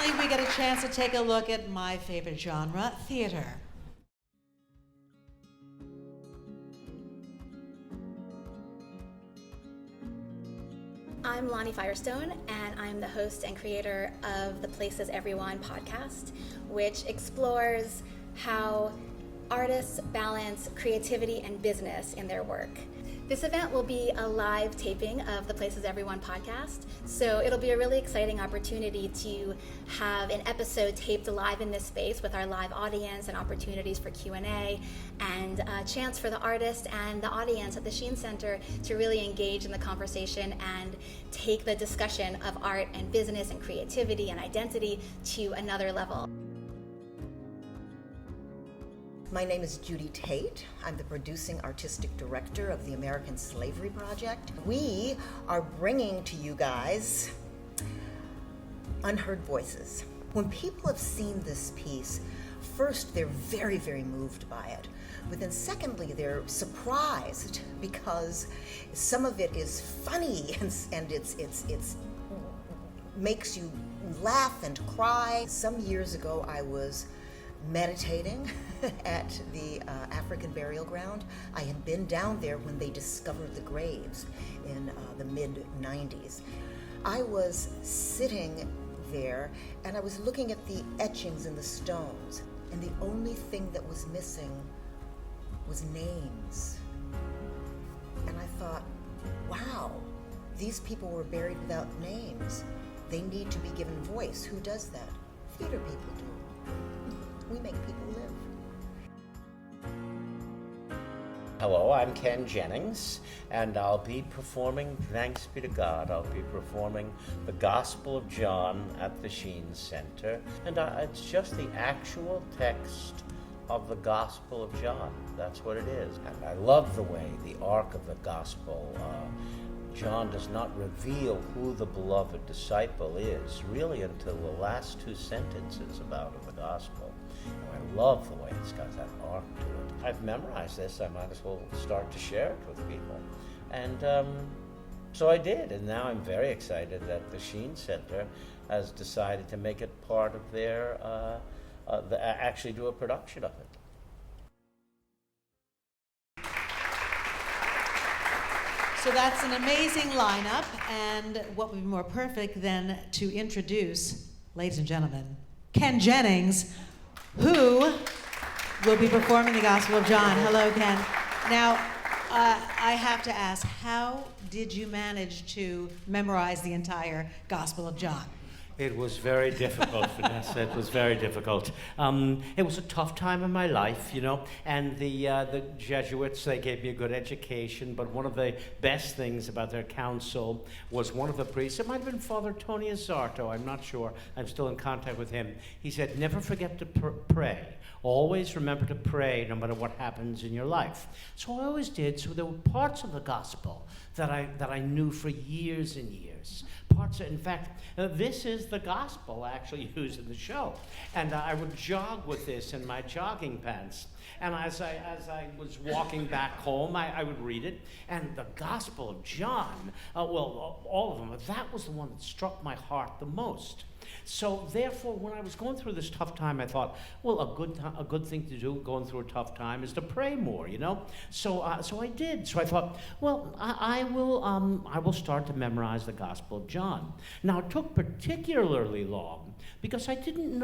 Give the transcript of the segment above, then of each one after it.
finally, we get a chance to take a look at my favorite genre, theater. I'm Lonnie Firestone, and I'm the host and creator of the Places Everyone podcast, which explores how artists balance creativity and business in their work. This event will be a live taping of the Places Everyone podcast, so it'll be a really exciting opportunity to have an episode taped live in this space with our live audience and opportunities for Q&A, and a chance for the artist and the audience at the Sheen Center to really engage in the conversation and take the discussion of art and business and creativity and identity to another level. My name is Judy Tate. I'm the producing artistic director of the American Slavery Project. We are bringing to you guys unheard voices. When people have seen this piece, first they're very, very moved by it. But then secondly, they're surprised because some of it is funny and it's makes you laugh and cry. Some years ago, I was meditating at the African burial ground. I had been down there when they discovered the graves in the mid-90s. I was sitting there and I was looking at the etchings in the stones, and the only thing that was missing was names. And I thought, wow, these people were buried without names. They need to be given voice. Who does that? Theater people do. We make people live. Hello, I'm Ken Jennings, and I'll be performing, thanks be to God, I'll be performing the Gospel of John at the Sheen Center. And it's just the actual text of the Gospel of John. That's what it is. And I love the way the arc of the Gospel, John does not reveal who the beloved disciple is, really until the last two sentences about the Gospel. And I love the way it's got that arc to it. I've memorized this, I might as well start to share it with people. And so I did, and now I'm very excited that the Sheen Center has decided to make it part of their, actually do a production of it. So that's an amazing lineup, and what would be more perfect than to introduce, ladies and gentlemen, Ken Jennings, who will be performing the Gospel of John. Hello, Ken. Now, I have to ask, how did you manage to memorize the entire Gospel of John? It was very difficult, Vanessa. It was very difficult. It was a tough time in my life, you know, and the Jesuits, they gave me a good education, but one of the best things about their council was one of the priests, it might have been Father Tony Azzarto, I'm not sure, I'm still in contact with him. He said, never forget to pray. Always remember to pray no matter what happens in your life. So I always did. So there were parts of the gospel that I knew for years and years. In fact, this is the gospel actually used in the show. And I would jog with this in my jogging pants. And as I was walking back home, I would read it. And the Gospel of John, all of them, that was the one that struck my heart the most. So therefore, when I was going through this tough time, I thought, well, a good thing to do going through a tough time is to pray more, you know. So I did. So I thought, well, I will start to memorize the Gospel of John. Now it took particularly long because I didn't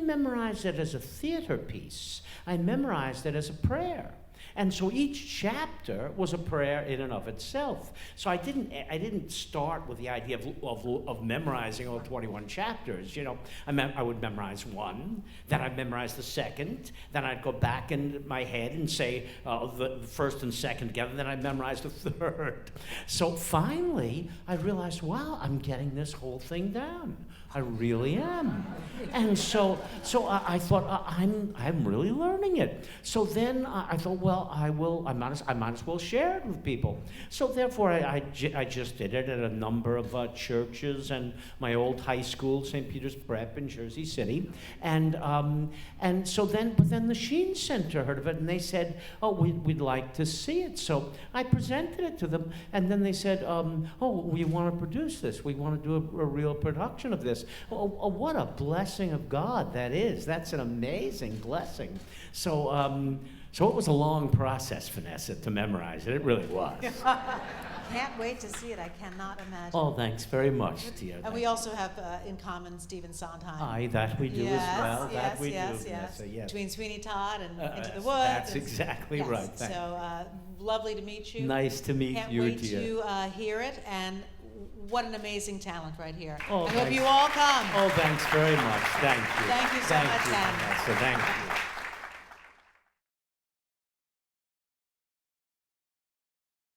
memorize it as a theater piece. I memorized it as a prayer. And so each chapter was a prayer in and of itself. So I didn't start with the idea of memorizing all 21 chapters. You know, I would memorize one, then I'd memorize the second, then I'd go back in my head and say the first and second together, then I'd memorize the third. So finally, I realized, wow, I'm getting this whole thing down. I really am. And so I thought, I'm really learning it. So then I thought, well, I might as well share it with people. So therefore, I just did it at a number of churches and my old high school, St. Peter's Prep in Jersey City, and so then the Sheen Center heard of it and they said, oh, we'd like to see it. So I presented it to them, and then they said, oh, we want to produce this. We want to do a real production of this. Oh, what a blessing of God that is. That's an amazing blessing. So it was a long process, Vanessa, to memorize it. It really was. Can't wait to see it. I cannot imagine. Oh, thanks very much, dear. And we also have in common Stephen Sondheim. Aye, that we do as well. Yes, That we do, yes. Vanessa, yes. Between Sweeney Todd and Into the Woods. That's exactly yes. right. Thank So lovely to meet you. Nice to meet Can't you, wait dear. to hear it, and what an amazing talent right here. Oh, I hope thanks. you all come. Oh, thanks very much. Thank you. Thank you so much, Sam. Vanessa. Thank you.